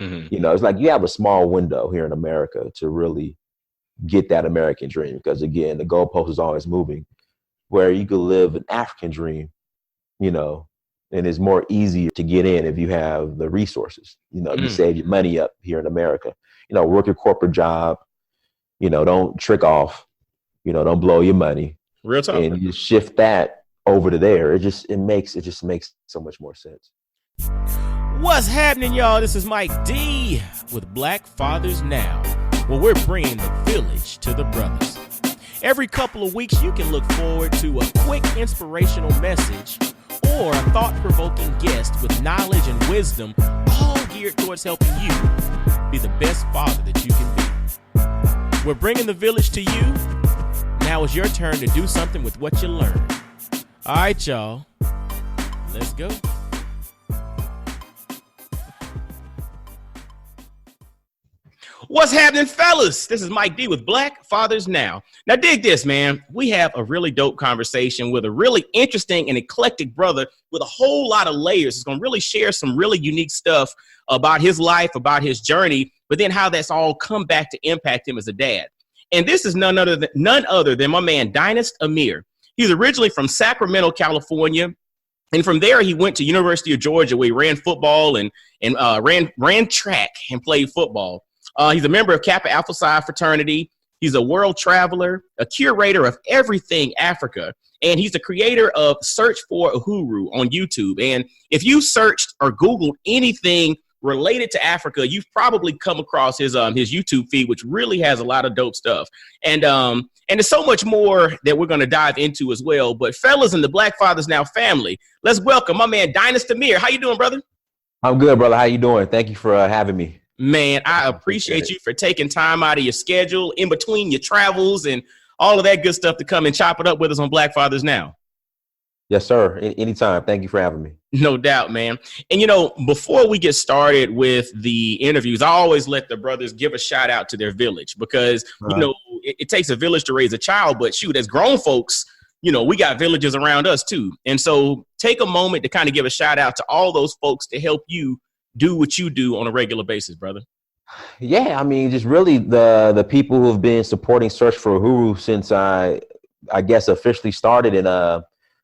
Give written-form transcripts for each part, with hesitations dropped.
Mm-hmm. You know, it's like you have a small window here in America to really get that American dream, because again, the goalpost is always moving. Where you could live an African dream, you know, and it's more easier to get in if you have the resources. You know, you save your money up here in America. You know, work your corporate job. You know, don't trick off. You know, don't blow your money. Real talk. And you shift that over to there. It just makes so much more sense. What's happening, y'all? This is Mike D with Black Fathers Now, where we're bringing the village to the brothers. Every couple of weeks, you can look forward to a quick inspirational message or a thought-provoking guest with knowledge and wisdom, all geared towards helping you be the best father that you can be. We're bringing the village to you. Now it's your turn to do something with what you learned. All right, y'all. Let's go. What's happening, fellas? This is Mike D with Black Fathers Now. Now, dig this, man. We have a really dope conversation with a really interesting and eclectic brother with a whole lot of layers. He's going to really share some really unique stuff about his life, about his journey, but then how that's all come back to impact him as a dad. And this is none other than my man, Dynast Amir. He's originally from Sacramento, California. And from there, he went to University of Georgia, where he ran football and ran track and played football. He's a member of Kappa Alpha Psi fraternity. He's a world traveler, a curator of everything Africa, and he's the creator of Search for Uhuru on YouTube. And if you searched or Googled anything related to Africa, you've probably come across his YouTube feed, which really has a lot of dope stuff. And there's so much more that we're going to dive into as well. But fellas in the Black Fathers Now family, let's welcome my man Dynast Amir. How you doing, brother? I'm good, brother. How you doing? Thank you for having me. Man, I appreciate you for taking time out of your schedule in between your travels and all of that good stuff to come and chop it up with us on Black Fathers Now. Yes, sir. Anytime. Thank you for having me. No doubt, man. And, you know, before we get started with the interviews, I always let the brothers give a shout out to their village because, you know, it takes a village to raise a child. But shoot, as grown folks, you know, we got villages around us, too. And so take a moment to kind of give a shout out to all those folks to help you do what you do on a regular basis, brother. Yeah, I mean, just really the people who have been supporting Search for Uhuru since I guess officially started in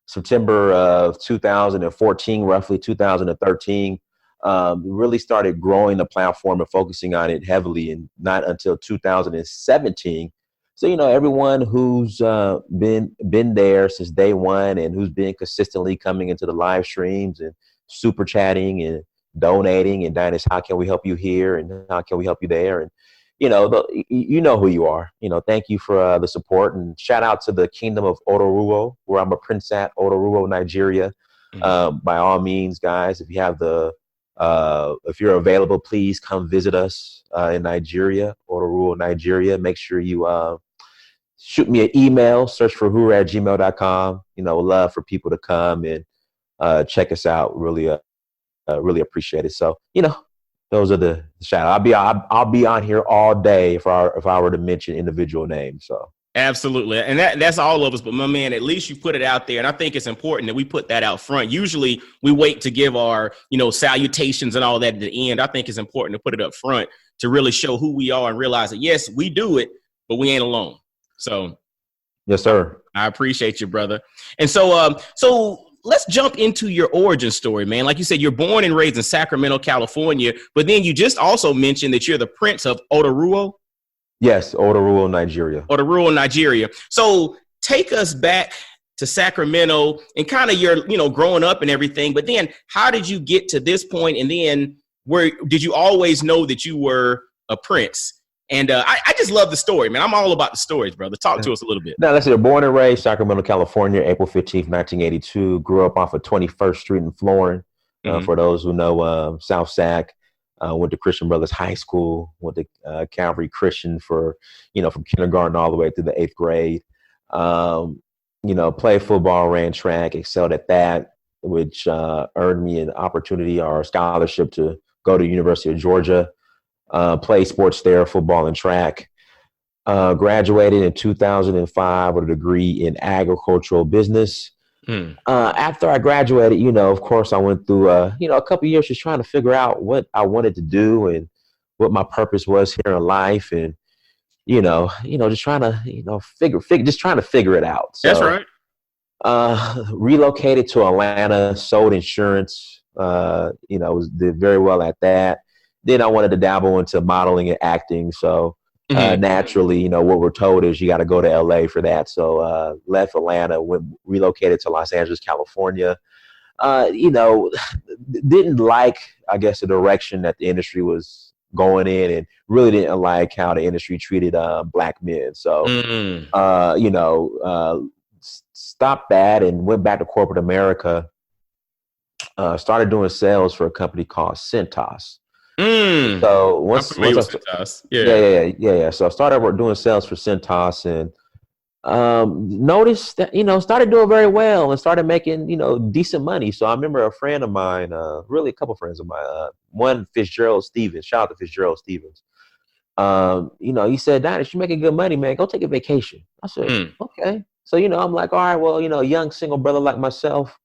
September of 2014, roughly 2013. Really started growing the platform and focusing on it heavily, and not until 2017. So, you know, everyone who's been there since day one and who's been consistently coming into the live streams and super chatting and donating and Dynast, how can we help you here and how can we help you there? And, you know, you know who you are. You know, thank you for the support, and shout out to the Kingdom of Otoruo, where I'm a prince at, Otoruo, Nigeria. By all means, guys, if you have if you're available, please come visit us in Nigeria, Otoruo, Nigeria. Make sure you shoot me an email, searchforuhuru@gmail.com. You know, love for people to come and check us out. Really appreciate it. So, you know, those are the shout out. I'll be on here all day if I were to mention individual names. So absolutely. And that's all of us. But my man, at least you put it out there. And I think it's important that we put that out front. Usually we wait to give our, you know, salutations and all that at the end. I think it's important to put it up front to really show who we are and realize that, yes, we do it, but we ain't alone. So yes, sir. I appreciate you, brother. And so let's jump into your origin story, man. Like you said, you're born and raised in Sacramento, California, but then you just also mentioned that you're the Prince of Otoruo. Yes, Otoruo, Nigeria. Otoruo, Nigeria. So take us back to Sacramento and kind of your, you know, growing up and everything. But then how did you get to this point? And then where did you always know that you were a prince? And I just love the story, man. I'm all about the stories, brother. Talk to us a little bit. Now, let's say born and raised Sacramento, California, April 15th, 1982. Grew up off of 21st Street in Florin. For those who know South Sac. Went to Christian Brothers High School. Went to Calvary Christian for, you know, from kindergarten all the way through the 8th grade. You know, played football, ran track, excelled at that, which earned me an opportunity or a scholarship to go to University of Georgia. Play sports there, football and track. Graduated in 2005 with a degree in agricultural business. After I graduated, of course, I went through, a couple of years just trying to figure out what I wanted to do and what my purpose was here in life, and just trying to, just trying to figure it out. That's So, right. relocated to Atlanta, sold insurance. Did very well at that. Then I wanted to dabble into modeling and acting. So naturally, what we're told is you got to go to LA for that. So left Atlanta, relocated to Los Angeles, California. Didn't like, I guess, the direction that the industry was going in, and really didn't like how the industry treated black men. So, stopped that and went back to corporate America. Started doing sales for a company called Cintas. So once I Cintas. Yeah. So I started doing sales for Cintas, and noticed that started doing very well and started making decent money. So I remember a friend of mine, really a couple friends of mine, one Fitzgerald Stevens. Shout out to Fitzgerald Stevens. He said, "Dynast, you're making good money, man. Go take a vacation." I said, "Okay." So I'm like, all right, well, a young single brother like myself,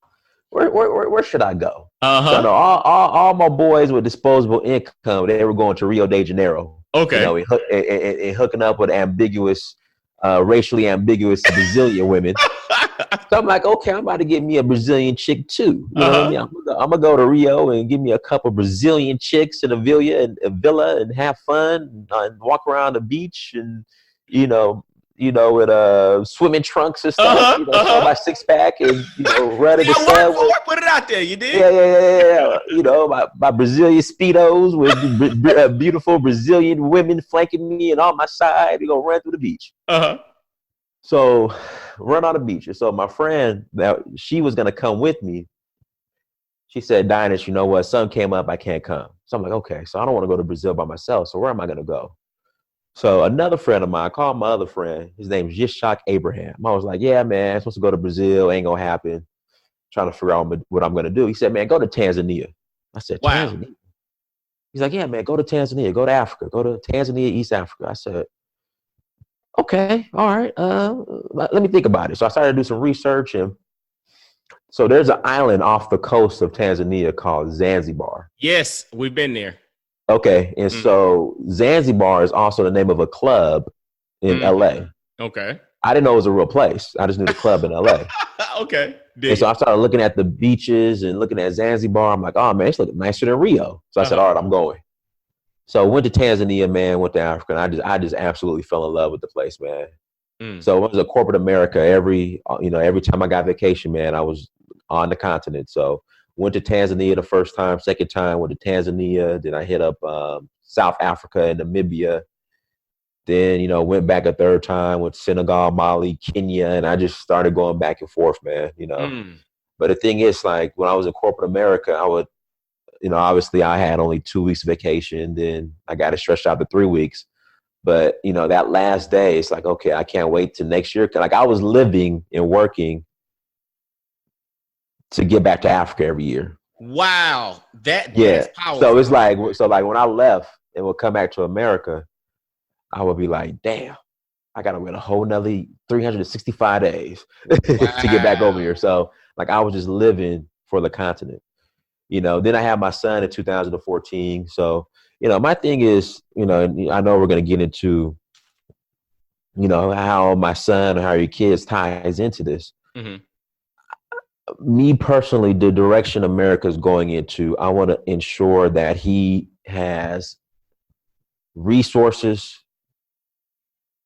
where should I go? So I know all my boys with disposable income, they were going to Rio de Janeiro. Okay. And hooking up with ambiguous, racially ambiguous Brazilian women. So I'm like, okay, I'm about to get me a Brazilian chick too. You know what I mean? I'm gonna go to Rio and give me a couple Brazilian chicks in a villa and have fun and walk around the beach and with swimming trunks and stuff. Show my six pack and run in the sun. Put it out there. You did? Yeah. My Brazilian speedos with beautiful Brazilian women flanking me and on my side. We gonna run through the beach. So run on the beach. And so my friend, she was gonna come with me. She said, "Dynast, you know what? Something came up. I can't come." So I'm like, okay. So I don't want to go to Brazil by myself. So where am I gonna go? So another friend of mine, called my other friend. His name is Yishak Abraham. I was like, "Yeah, man, I'm supposed to go to Brazil. Ain't gonna happen." Trying to figure out what I'm gonna do. He said, "Man, go to Tanzania." I said, "Wow." Tanzania? He's like, "Yeah, man, go to Tanzania. Go to Africa. Go to Tanzania, East Africa." I said, "Okay, all right. Let me think about it." So I started to do some research, and so there's an island off the coast of Tanzania called Zanzibar. Yes, we've been there. Okay, and so Zanzibar is also the name of a club in LA. Okay. I didn't know it was a real place. I just knew the club in LA. Okay. And so I started looking at the beaches and looking at Zanzibar. I'm like, oh man, it's looking nicer than Rio. So I said, all right, I'm going. So went to Tanzania, man, went to Africa, and I just absolutely fell in love with the place, man. So it was a corporate America. Every time I got vacation, man, I was on the continent. So went to Tanzania the first time, second time went to Tanzania. Then I hit up South Africa and Namibia. Then, went back a third time with Senegal, Mali, Kenya, and I just started going back and forth, man, But the thing is, like, when I was in corporate America, I would, obviously I had only 2 weeks vacation. Then I got it stretched out to 3 weeks. But, that last day, it's like, okay, I can't wait till next year. Like, I was living and working to get back to Africa every year. Wow. That's powerful. So it's like, when I left and would come back to America, I would be like, damn, I got to wait a whole nother 365 days to get back over here. So like, I was just living for the continent, Then I had my son in 2014. So, my thing is, I know we're going to get into, how my son or how your kids ties into this. Me personally, the direction America's going into, I want to ensure that he has resources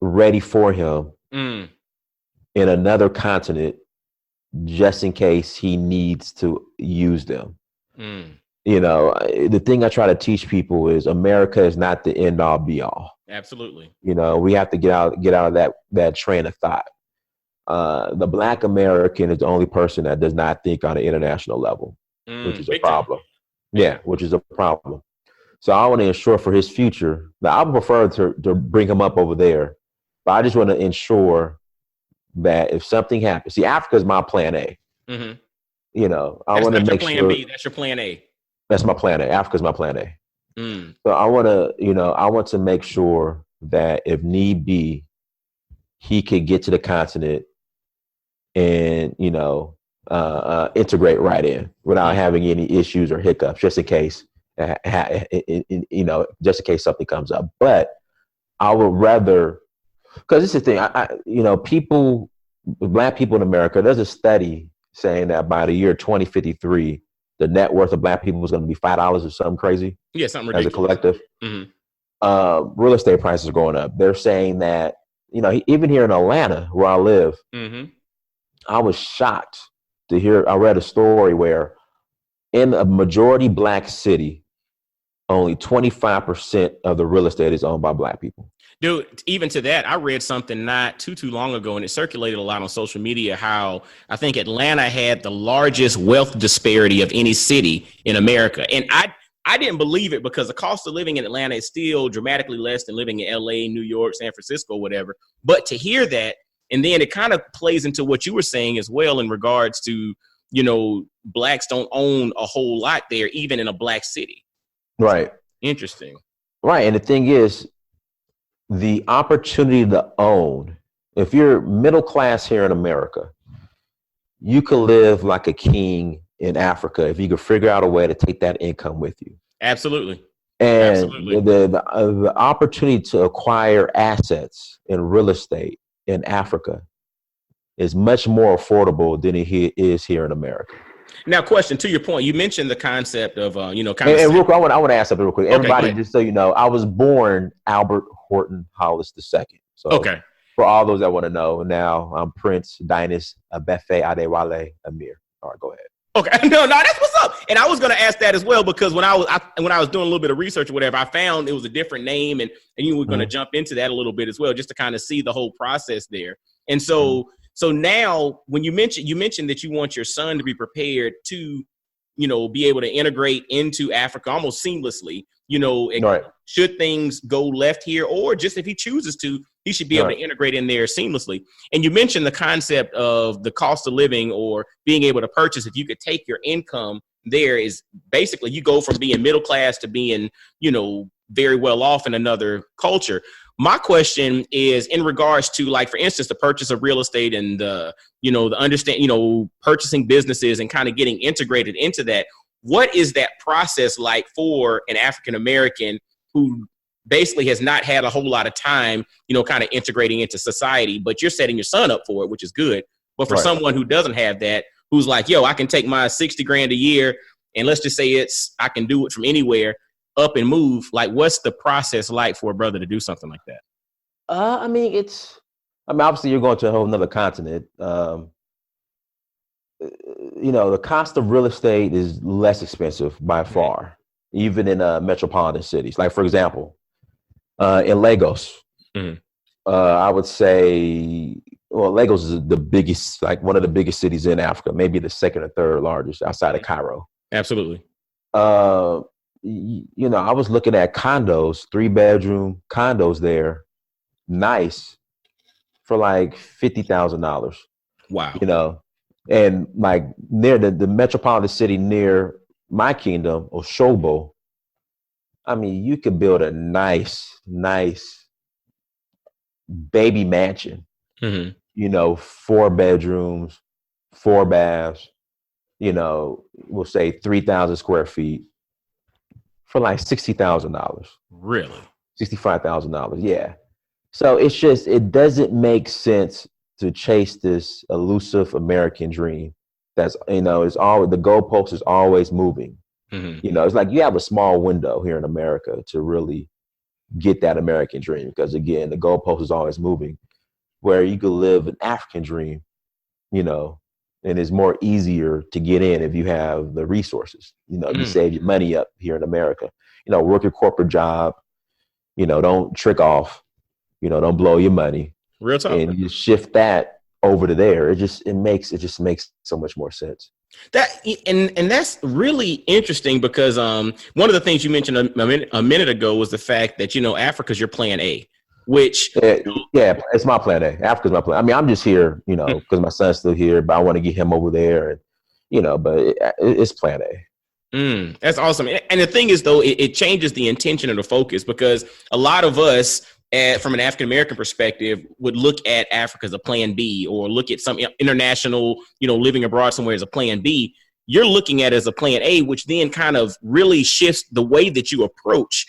ready for him in another continent, just in case he needs to use them. The thing I try to teach people is America is not the end all be all. Absolutely. We have to get out of that train of thought. The Black American is the only person that does not think on an international level, which is a problem. Yeah, which is a problem. So I want to ensure for his future. Now, I would prefer to bring him up over there, but I just want to ensure that if something happens, see, Africa is my plan A. I want to make sure. That's your plan A. That's my plan A. Africa's my plan A. So I want to make sure that if need be, he could get to the continent and, integrate right in without having any issues or hiccups, just in case, just in case something comes up. But I would rather, because this is the thing, Black people in America, there's a study saying that by the year 2053, the net worth of Black people is going to be $5 or something crazy. Yeah, something ridiculous. As a collective. Mm-hmm. Real estate prices are going up. They're saying that, even here in Atlanta, where I live, I was shocked to hear, I read a story where in a majority Black city, only 25% of the real estate is owned by Black people. Dude, even to that, I read something not too long ago, and it circulated a lot on social media, how I think Atlanta had the largest wealth disparity of any city in America. And I didn't believe it, because the cost of living in Atlanta is still dramatically less than living in LA, New York, San Francisco, whatever. But to hear that, and then it kind of plays into what you were saying as well in regards to, Blacks don't own a whole lot there, even in a Black city. Right. Interesting. Right. And the thing is, the opportunity to own, if you're middle class here in America, you could live like a king in Africa if you could figure out a way to take that income with you. Absolutely. And Absolutely. The opportunity to acquire assets in real estate in Africa is much more affordable than it is here in America. Now, question to your point, you mentioned the concept of, And real quick, I want to ask something real quick. Everybody, just so you know, I was born Albert Horton Hollis II. So for all those that want to know, now I'm Prince Dynast Abefe Adewale Amir. All right, go ahead. Okay, no, that's what's up. And I was going to ask that as well, because when I was doing a little bit of research or whatever, I found it was a different name, and you were going to jump into that a little bit as well, just to kind of see the whole process there. And so now, when you mentioned that you want your son to be prepared to, be able to integrate into Africa almost seamlessly, right. Should things go left here, or just if he chooses to, he should be able to integrate in there seamlessly. And you mentioned the concept of the cost of living, or being able to purchase. If you could take your income there, is basically you go from being middle class to being, very well off in another culture. My question is in regards to, like, for instance, the purchase of real estate and the purchasing businesses and kind of getting integrated into that. What is that process like for an African-American who basically has not had a whole lot of time, kind of integrating into society, but you're setting your son up for it, which is good. But for someone who doesn't have that, who's like, I can take my $60,000 a year, and let's just say I can do it from anywhere, up and move. Like, what's the process like for a brother to do something like that? Obviously you're going to a whole nother continent. The cost of real estate is less expensive by far, even in metropolitan cities. Like, for example, in Lagos, I would say, Lagos is the biggest, like one of the biggest cities in Africa, maybe the second or third largest outside of Cairo. Absolutely. I was looking at condos, 3-bedroom condos there, nice, for like $50,000. Wow. And like near the metropolitan city near my kingdom, Oshobo, you could build a nice baby mansion, 4 bedrooms, 4 baths, we'll say 3,000 square feet for like $60,000. Really? $65,000. Yeah. So it's just, it doesn't make sense to chase this elusive American dream. That's, it's always, the goalpost is always moving. It's like you have a small window here in America to really get that American dream, because again, the goalpost is always moving, where you could live an African dream, and it's more easier to get in if you have the resources. You save your money up here in America, work your corporate job, don't trick off, don't blow your money. Real talk. And you shift that over to there. It just makes so much more sense. And that's really interesting, because one of the things you mentioned a minute ago was the fact that Africa's your plan A, which it's my plan A. Africa's my plan. I'm just here, because my son's still here, but I want to get him over there, and but it's plan A. That's awesome. And the thing is, though, it changes the intention and the focus, because a lot of us from an African American perspective, would look at Africa as a plan B, or look at some international, living abroad somewhere as a plan B. You're looking at it as a plan A, which then kind of really shifts the way that you approach,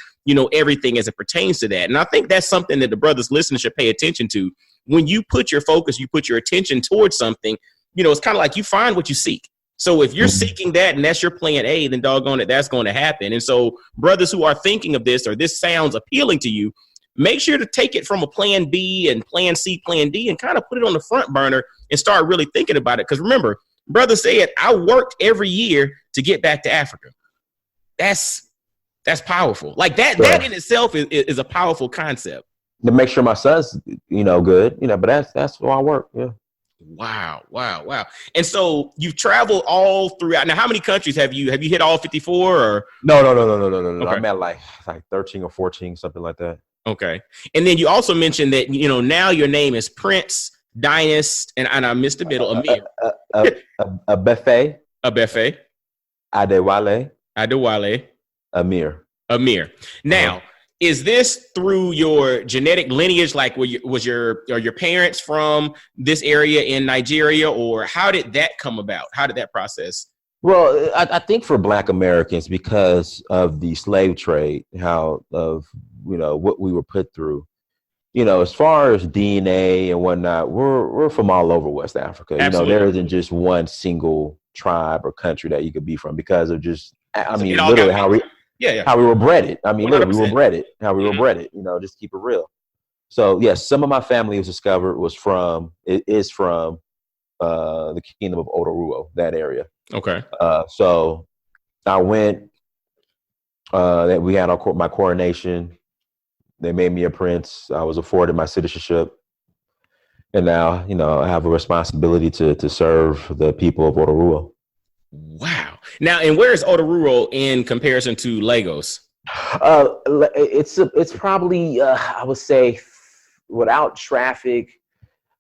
everything as it pertains to that. And I think that's something that the brothers listening should pay attention to. When you put your focus, you put your attention towards something, it's kind of like you find what you seek. So if you're seeking that and that's your plan A, then doggone it, that's going to happen. And so brothers who are thinking of this, or this sounds appealing to you, make sure to take it from a plan B and plan C, plan D, and kind of put it on the front burner and start really thinking about it. Because remember, brother said, I worked every year to get back to Africa. That's powerful. Like that in itself is a powerful concept. To make sure my son's, good, but that's why I work. Yeah. Wow. And so you've traveled all throughout. Now, how many countries have you hit all 54 or? No. Okay. I'm at like 13 or 14, something like that. Okay. And then you also mentioned that, now your name is Prince, Dynast, and I missed the middle, Amir. A buffet. Adewale. Amir. Now, is this through your genetic lineage? Like, was your parents from this area in Nigeria, or how did that come about? How did that process? Well, I think for Black Americans, because of the slave trade, what we were put through, as far as DNA and whatnot, we're from all over West Africa. Absolutely. There isn't just one single tribe or country that you could be from, because of just, literally how we were bred it. Literally, we were bred it. How we were bred it. Just keep it real. So yes, some of my family was from the kingdom of Odoruo, that area. Okay. So I went. That we had my coronation. They made me a prince. I was afforded my citizenship, and now I have a responsibility to serve the people of Odoruo. Wow. Now, and where is Odoruo in comparison to Lagos? It's probably I would say, without traffic,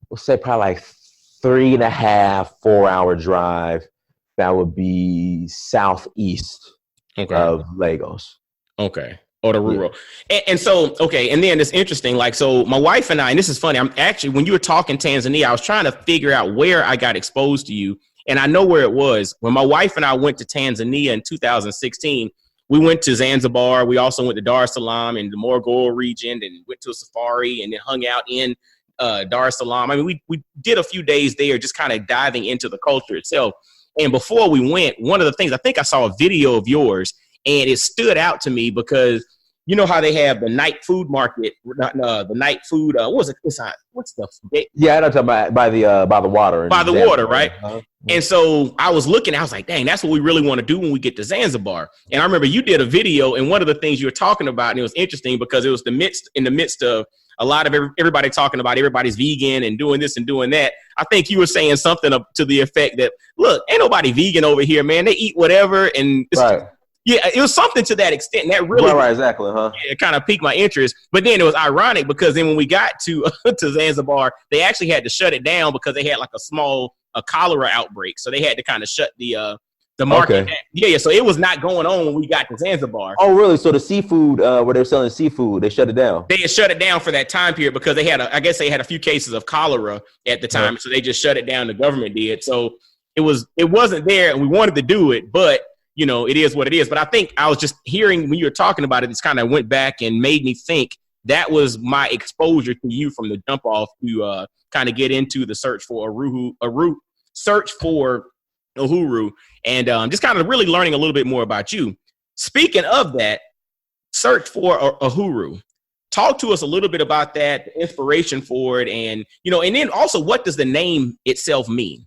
we'll say probably like 3.5, 4-hour drive. That would be southeast of Lagos. Okay. Odoruo. Yeah. And so, okay. And then it's interesting. Like, so my wife and I, and this is funny. I'm actually, when you were talking Tanzania, I was trying to figure out where I got exposed to you. And I know where it was. When my wife and I went to Tanzania in 2016, we went to Zanzibar. We also went to Dar es Salaam and the Morogoro region, and went to a safari and then hung out in Dar es Salaam. We did a few days there, just kind of diving into the culture itself. And before we went, one of the things, I think I saw a video of yours, and it stood out to me because you know how they have the night food market, the night food. What was it? What's the? Yeah, I'm talking about by the water. By the water, right? Uh-huh. And so I was looking. I was like, "Dang, that's what we really want to do when we get to Zanzibar." And I remember you did a video, and one of the things you were talking about, and it was interesting because it was in the midst of a lot of everybody talking about everybody's vegan and doing this and doing that. I think you were saying something to the effect that, "Look, ain't nobody vegan over here, man. They eat whatever." And right. Yeah, it was something to that extent. And that really, right, exactly, huh? It kind of piqued my interest. But then it was ironic because then when we got to Zanzibar, they actually had to shut it down because they had like a cholera outbreak. So they had to kind of shut the market down. Yeah. So it was not going on when we got to Zanzibar. Oh, really? So the seafood, where they're selling seafood, they shut it down? They had shut it down for that time period because they had a few cases of cholera at the time. So they just shut it down. The government did. So it wasn't there, and we wanted to do it, but it is what it is. But I think I was just hearing when you were talking about it, it's kind of went back and made me think that was my exposure to you from the jump off to kind of get into the search for Uhuru, and just kind of really learning a little bit more about you. Speaking of that, search for Uhuru. Talk to us a little bit about that, the inspiration for it, and and then also what does the name itself mean?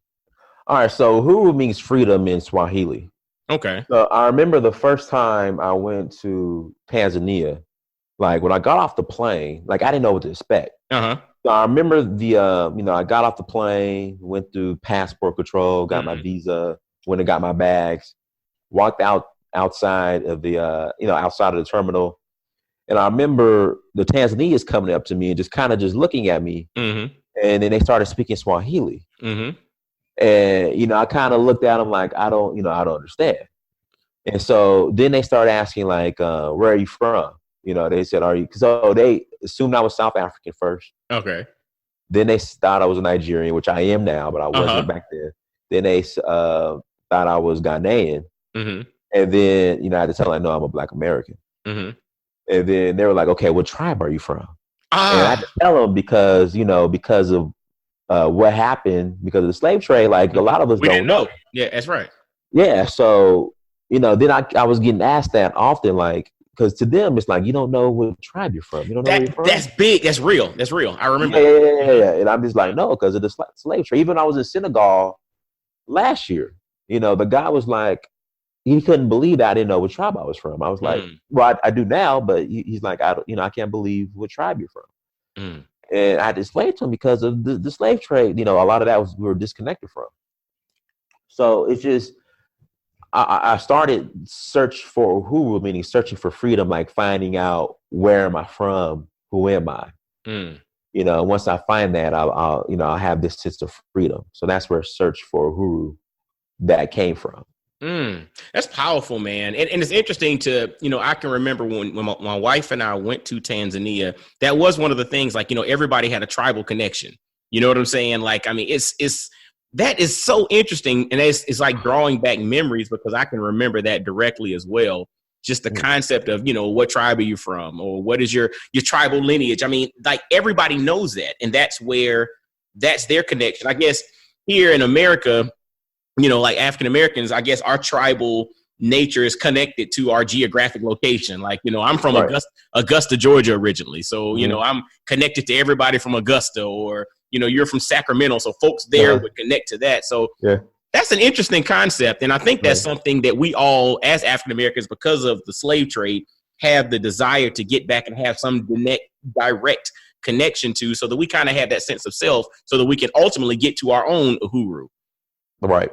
All right, so Uhuru means freedom in Swahili. Okay. So I remember the first time I went to Tanzania, like when I got off the plane, like I didn't know what to expect. Uh-huh. So I remember I got off the plane, went through passport control, got my visa, went and got my bags, walked outside of the terminal. And I remember the Tanzanians coming up to me and just kind of just looking at me. Mm-hmm. And then they started speaking Swahili. Mm-hmm. And, I kind of looked at them like, I don't understand. And so then they started asking like, where are you from? They said, "Are you?" So they assumed I was South African first. Okay. Then they thought I was a Nigerian, which I am now, but I wasn't back then. Then they thought I was Ghanaian, Mm-hmm. and then I had to tell them, "No, I'm a Black American." Mm-hmm. And then they were like, "Okay, what tribe are you from?" And I had Ah, to tell them because of what happened because of the slave trade. Like a lot of us we don't didn't know. know. Yeah, that's right. Yeah, so then I was getting asked that often, like, because to them it's like you don't know what tribe you're from. You don't know where you're from. That's big. That's real. That's real. I remember. Yeah. And I'm just like, no, because of the slave trade. Even when I was in Senegal last year, the guy was like, he couldn't believe that I didn't know what tribe I was from. I was like, well, I do now, but he's like, I don't, I can't believe what tribe you're from. Mm. And I had to explain to him because of the slave trade. A lot of that we were disconnected from. So it's just, I started search for Uhuru, meaning searching for freedom, like finding out where am I from, who am I. Mm. Once I find that, I'll have this sense of freedom. So that's where search for Uhuru that came from. That's powerful, man. And it's interesting to, I can remember when my wife and I went to Tanzania, that was one of the things, like, everybody had a tribal connection. You know what I'm saying? Like, I mean, that is so interesting. And it's like drawing back memories because I can remember that directly as well. Just the concept of, what tribe are you from or what is your tribal lineage? I mean, like everybody knows that. And that's their connection. I guess here in America, like African Americans, I guess our tribal nature is connected to our geographic location. Like, I'm from Augusta, Georgia originally. So, I'm connected to everybody from Augusta or, you're from Sacramento. So folks there would connect to that. So that's an interesting concept. And I think that's something that we all, as African Americans, because of the slave trade, have the desire to get back and have some direct connection to, so that we kind of have that sense of self so that we can ultimately get to our own Uhuru. Right.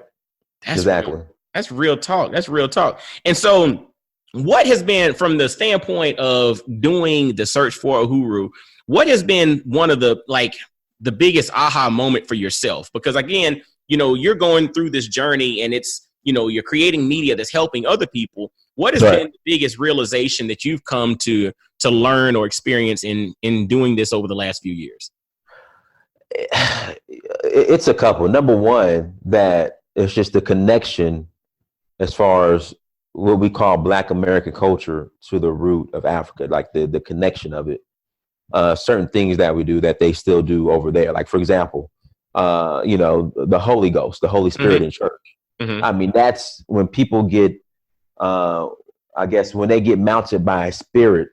That's exactly. That's real talk. That's real talk. And so what has been, from the standpoint of doing the search for Uhuru, what has been one of the biggest aha moment for yourself? Because again, you're going through this journey and it's, you're creating media that's helping other people. What has been the biggest realization that you've come to learn or experience in doing this over the last few years? It's a couple. Number one, that it's just the connection as far as what we call Black American culture to the root of Africa, like the connection of it. Certain things that we do that they still do over there. Like, for example, the Holy Ghost, the Holy Spirit in church. Mm-hmm. I mean, that's when people get, I guess, when they get mounted by a spirit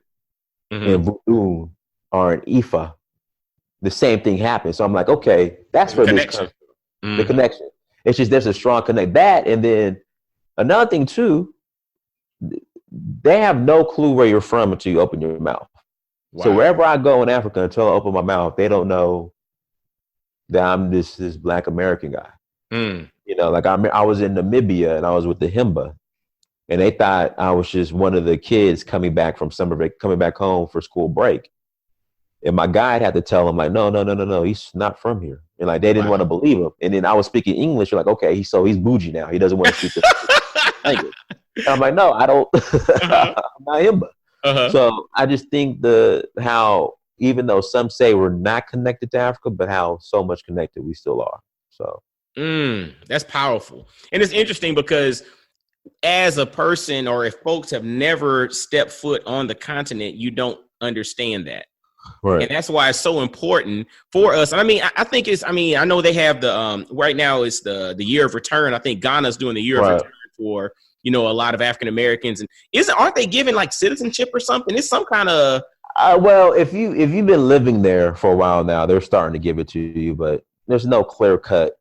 in voodoo or an Ifa, the same thing happens. So I'm like, okay, that's where this comes from. The connection. It's just there's a strong connect. That, and then another thing too, they have no clue where you're from until you open your mouth. Wow. So wherever I go in Africa, until I open my mouth, they don't know that I'm this Black American guy. Like I was in Namibia and I was with the Himba, and they thought I was just one of the kids coming back from summer break, coming back home for school break. And my guide had to tell them, like, no, he's not from here. And like, they didn't want to believe him. And then I was speaking English. You're like, okay, he's bougie now. He doesn't want to speak the language. And I'm like, no, I don't. I'm not Himba. So I just think how, even though some say we're not connected to Africa, but how so much connected we still are. So. That's powerful. And it's interesting because as a person, or if folks have never stepped foot on the continent, you don't understand that. Right. And that's why it's so important for us. And I mean, I know they have the, right now it's the year of return. I think Ghana's doing the year of return for, a lot of African Americans. And aren't they giving like citizenship or something? It's some kind of. Well, if you've been living there for a while now, they're starting to give it to you, but there's no clear cut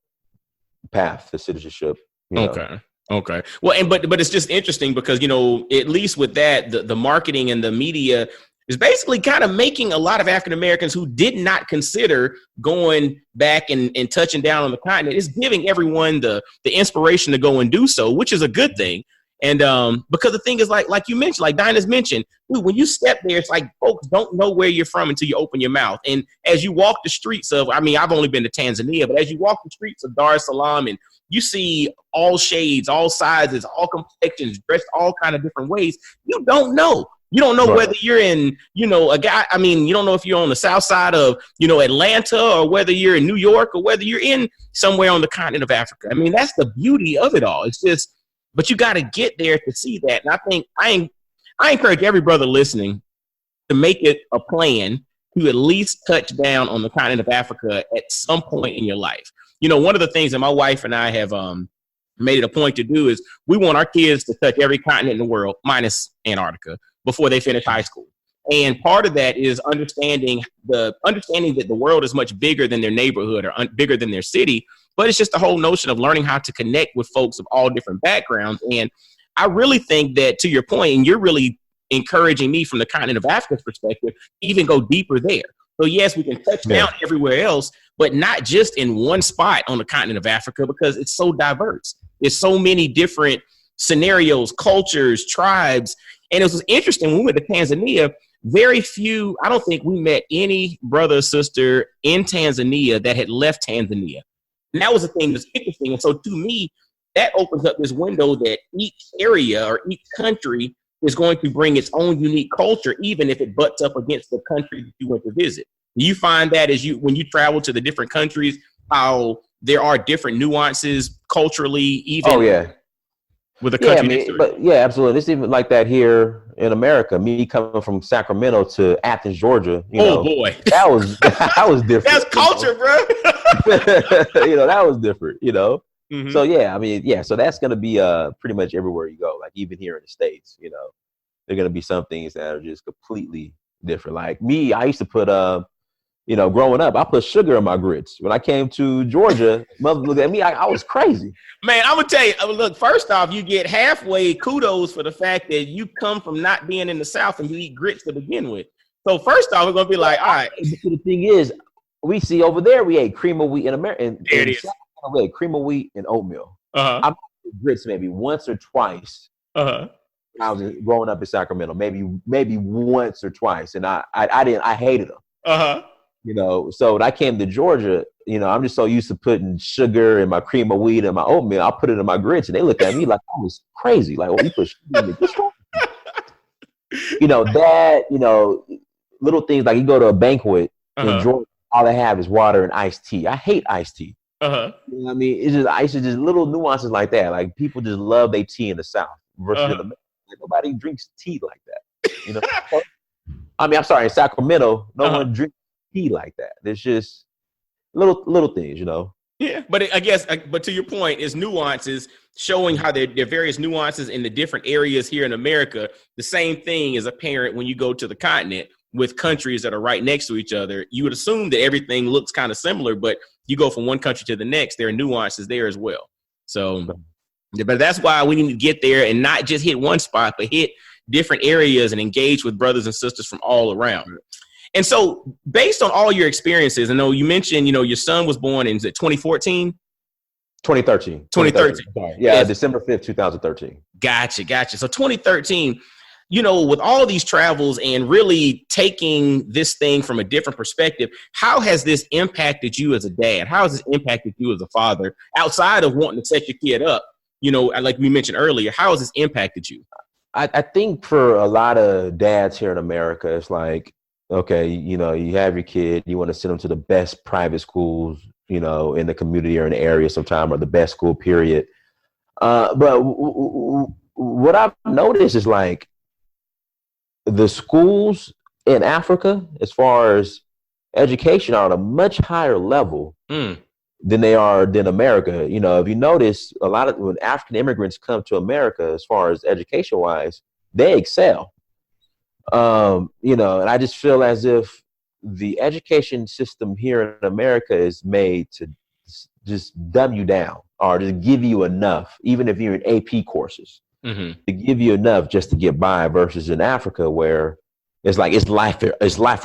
path to citizenship. Okay. Well, but it's just interesting because, at least with that, the marketing and the media is basically kind of making a lot of African Americans who did not consider going back and touching down on the continent, is giving everyone the inspiration to go and do so, which is a good thing. And because the thing is, like you mentioned, like Dynast mentioned, when you step there, it's like folks don't know where you're from until you open your mouth. And as you walk the streets of, I've only been to Tanzania, but as you walk the streets of Dar es Salaam and you see all shades, all sizes, all complexions, dressed all kind of different ways, you don't know. You don't know Right. whether you're in, you know, you don't know if you're on the south side of, you know, Atlanta, or whether you're in New York, or whether you're in somewhere on the continent of Africa. I mean, that's the beauty of it all. It's just, but you got to get there to see that. And I think I encourage every brother listening to make it a plan to at least touch down on the continent of Africa at some point in your life. You know, one of the things that my wife and I have made it a point to do is we want our kids to touch every continent in the world, minus Antarctica, before they finish high school. And part of that is understanding that the world is much bigger than their neighborhood, or bigger than their city. But it's just the whole notion of learning how to connect with folks of all different backgrounds. And I really think that, to your point, and you're really encouraging me from the continent of Africa's perspective, to even go deeper there. So yes, we can touch down everywhere else, but not just in one spot on the continent of Africa, because it's so diverse. There's so many different scenarios, cultures, tribes. And it was interesting when we went to Tanzania, very few, I don't think we met any brother or sister in Tanzania that had left Tanzania. And that was the thing that's interesting. And so to me, that opens up this window that each area or each country is going to bring its own unique culture, even if it butts up against the country that you went to visit. You find that when you travel to the different countries, how there are different nuances culturally, even with the country. Absolutely. It's even like that here in America. Me coming from Sacramento to Athens, Georgia. Boy, that was different. That's culture, bro. That was different. Mm-hmm. So so that's gonna be pretty much everywhere you go. Like even here in the States, there are gonna be some things that are just completely different. Like me, I used to put growing up, I put sugar in my grits. When I came to Georgia, mother looked at me, I was crazy. Man, I'm gonna tell you, look, first off, you get halfway kudos for the fact that you come from not being in the South and you eat grits to begin with. So first off, we're gonna be like, all right. The thing is, we see over there, we ate cream of wheat in America. There it is. We had cream of wheat and oatmeal. I made grits maybe once or twice. When I was growing up in Sacramento, maybe once or twice, and I hated them. So when I came to Georgia, I'm just so used to putting sugar in my cream of wheat and my oatmeal. I put it in my grits, and they looked at me like I was crazy. Like, you put sugar in the little things like you go to a banquet in Georgia, all they have is water and iced tea. I hate iced tea. You know what I mean? It's just little nuances like that. Like people just love their tea in the South versus in the Like, nobody drinks tea like that. I'm sorry, in Sacramento, no one drinks tea like that. There's just little things, Yeah, but I guess, but to your point, is nuances, showing how there are various nuances in the different areas here in America. The same thing is apparent when you go to the continent with countries that are right next to each other. You would assume that everything looks kind of similar, but you go from one country to the next, there are nuances there as well. So, but that's why we need to get there and not just hit one spot, but hit different areas and engage with brothers and sisters from all around. And so based on all your experiences, I know you mentioned, your son was born in 2014? 2013. 2013. Sorry. Yeah, December 5th, 2013. Gotcha. So 2013, with all these travels and really taking this thing from a different perspective, how has this impacted you as a dad? How has this impacted you as a father outside of wanting to set your kid up? Like we mentioned earlier, how has this impacted you? I think for a lot of dads here in America, it's like, okay, you have your kid, you want to send them to the best private schools, in the community or in the area sometime, or the best school period. But what I've noticed is like the schools in Africa, as far as education, are at a much higher level than they are than America. If you notice, a lot of when African immigrants come to America, as far as education wise, they excel. And I just feel as if the education system here in America is made to just dumb you down, or to give you enough, even if you're in AP courses, to give you enough just to get by, versus in Africa where it's like it's life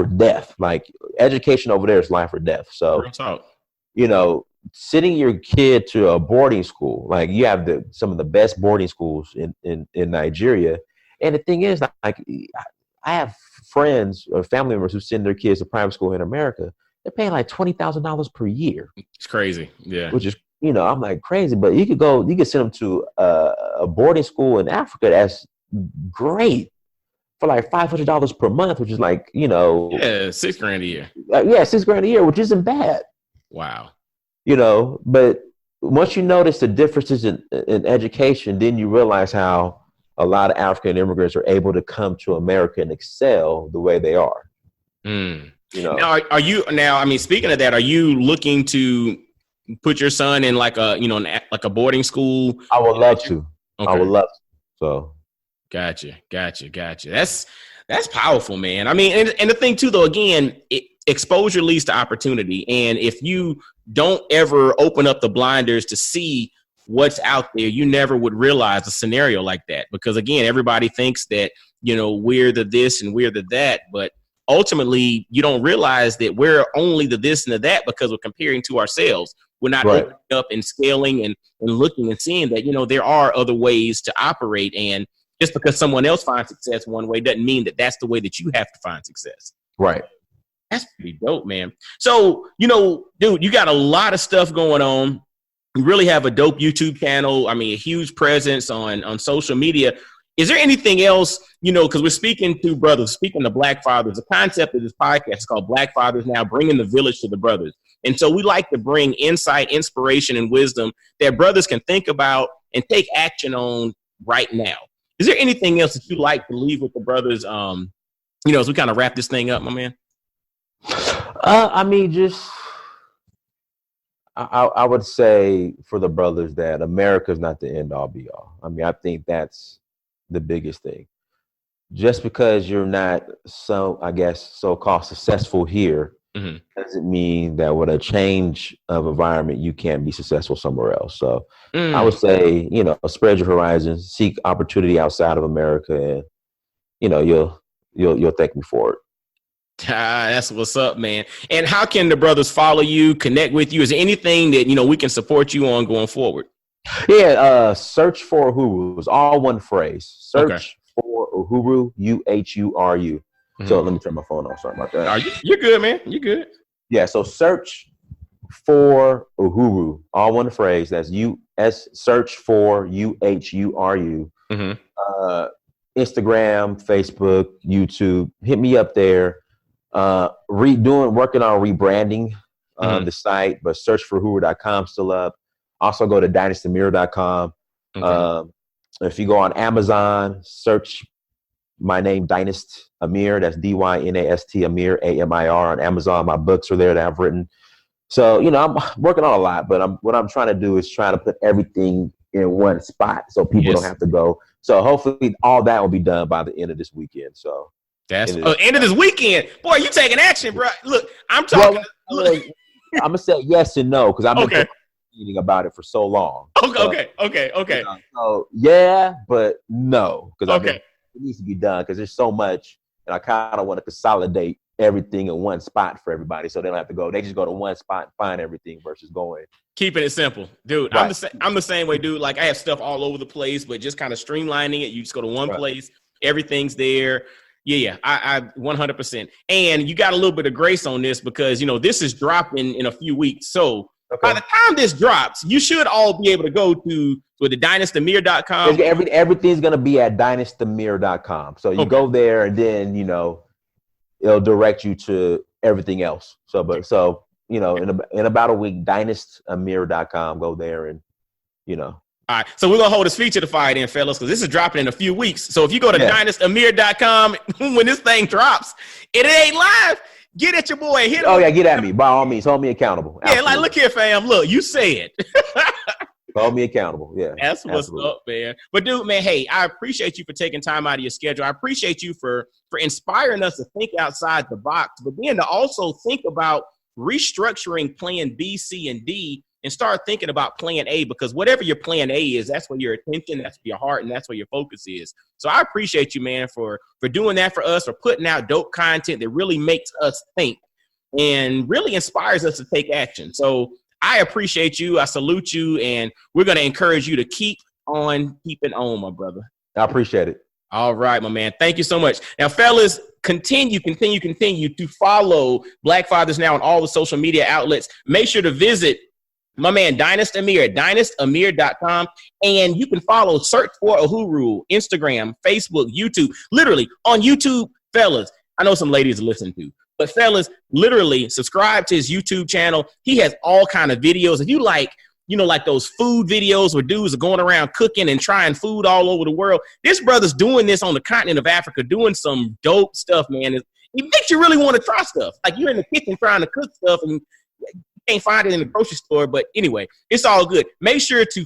or death. Like education over there is life or death. So, sending your kid to a boarding school, like you have some of the best boarding schools in Nigeria. And the thing is, like, I have friends or family members who send their kids to private school in America. They're paying like $20,000 per year. It's crazy. Yeah. Which is, I'm like crazy, but you could send them to a boarding school in Africa. That's great. for like $500 per month, which is like, yeah, $6,000 a year. $6,000 a year, which isn't bad. Wow. But once you notice the differences in education, then you realize how a lot of African immigrants are able to come to America and excel the way they are. Now, are you now? I mean, speaking of that, are you looking to put your son in like a like a boarding school? I would love to. Okay. I would love to. So, gotcha. That's powerful, man. I mean, and the thing too, though, again, exposure leads to opportunity, and if you don't ever open up the blinders to see what's out there, you never would realize a scenario like that. Because again, everybody thinks that we're the this and we're the that, but ultimately, you don't realize that we're only the this and the that because we're comparing to ourselves. We're not opening up and scaling and looking and seeing that, there are other ways to operate. And just because someone else finds success one way doesn't mean that that's the way that you have to find success. Right. That's pretty dope, man. So, dude, you got a lot of stuff going on. You really have a dope YouTube channel. I mean, a huge presence on social media. Is there anything else, because we're speaking to brothers, speaking to Black fathers, the concept of this podcast is called Black Fathers Now, bringing the village to the brothers. And so we like to bring insight, inspiration, and wisdom that brothers can think about and take action on right now. Is there anything else that you'd like to leave with the brothers, as we kind of wrap this thing up, my man? I mean, I would say for the brothers that America's not the end all be all. I mean, I think that's the biggest thing. Just because you're not so-called successful here doesn't mean that with a change of environment, you can't be successful somewhere else. So I would say, spread your horizons, seek opportunity outside of America, and, you'll thank me for it. That's what's up, man. And how can the brothers follow you, connect with you? Is there anything that, we can support you on going forward? Yeah, search for Uhuru. It's all one phrase. Search for Uhuru, UHURU. So let me turn my phone off. Sorry about that. You're good, man. You're good. Yeah, so search for Uhuru. All one phrase. That's search for UHURU. Instagram, Facebook, YouTube. Hit me up there. Working on rebranding the site, but search for Uhuru.com still up. Also go to dynastamir.com. If you go on Amazon, search my name, Dynast Amir. That's Dynast Amir, Amir on Amazon. My books are there that I've written. So, I'm working on a lot, but what I'm trying to do is try to put everything in one spot so people don't have to go. So hopefully all that will be done by the end of this weekend. So that's end of this weekend. Boy, you taking action, bro. Look, I'm talking. I'm going to say yes and no because I've been thinking about it for so long. Okay. So yeah, but no, because it needs to be done because there's so much, and I kind of want to consolidate everything in one spot for everybody, so they don't have to go. They just go to one spot and find everything versus going. Keeping it simple, dude. Right. I'm the same way, dude. Like I have stuff all over the place, but just kind of streamlining it. You just go to one place, everything's there. Yeah, I 100%. And you got a little bit of grace on this because this is dropping in a few weeks, so. By the time this drops, you should all be able to go to the dynastamir.com. Everything's going to be at dynastamir.com. So you go there and then, it'll direct you to everything else. So, in about a week, dynastamir.com, go there and, All right. So we're going to hold this feature to fire then, fellas, because this is dropping in a few weeks. So if you go to dynastamir.com, when this thing drops, it ain't live. Get at your boy. Hit him. Oh, yeah, get at me. By all means, hold me accountable. Absolutely. Yeah, like, look here, fam. Look, you said. Hold me accountable. Yeah. That's what's up, man. But, dude, man, hey, I appreciate you for taking time out of your schedule. I appreciate you for inspiring us to think outside the box, but then to also think about restructuring plan B, C, and D and start thinking about plan A, because whatever your plan A is, that's where your attention, that's where your heart, and that's where your focus is. So I appreciate you, man, for doing that for us, for putting out dope content that really makes us think and really inspires us to take action. So I appreciate you. I salute you, and we're going to encourage you to keep on keeping on, my brother. I appreciate it. All right, my man. Thank you so much. Now, fellas, continue to follow Black Fathers Now on all the social media outlets. Make sure to visit My man, Dynast Amir at dynastamir.com. And you can search for Uhuru, Instagram, Facebook, YouTube. Literally, on YouTube, fellas, I know some ladies are listening to, but fellas, literally subscribe to his YouTube channel. He has all kind of videos. If you like, like those food videos where dudes are going around cooking and trying food all over the world, this brother's doing this on the continent of Africa, doing some dope stuff, man. It makes you really want to try stuff. Like you're in the kitchen trying to cook stuff and can't find it in the grocery store, but anyway, it's all good. Make sure to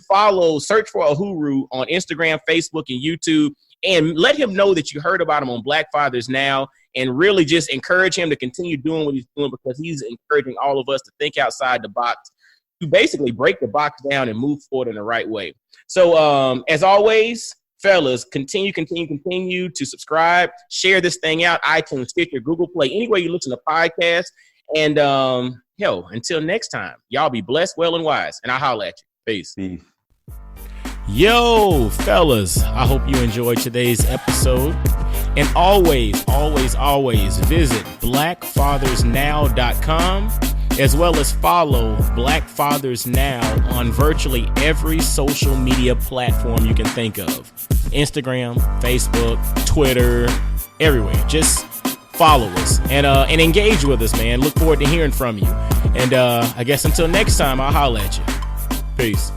search for Uhuru on Instagram, Facebook, and YouTube, and let him know that you heard about him on Black Fathers Now, and really just encourage him to continue doing what he's doing, because he's encouraging all of us to think outside the box, to basically break the box down and move forward in the right way. So as always, fellas, continue to subscribe, share this thing out, iTunes, Stitcher, Google Play, anywhere you listen to podcasts. And until next time, y'all be blessed, well, and wise. And I'll holler at you. Peace. Yo, fellas, I hope you enjoyed today's episode. And always visit blackfathersnow.com, as well as follow Black Fathers Now on virtually every social media platform you can think of. Instagram, Facebook, Twitter, everywhere. Just follow us and engage with us, man. Look forward to hearing from you. And I guess until next time, I'll holler at you. Peace.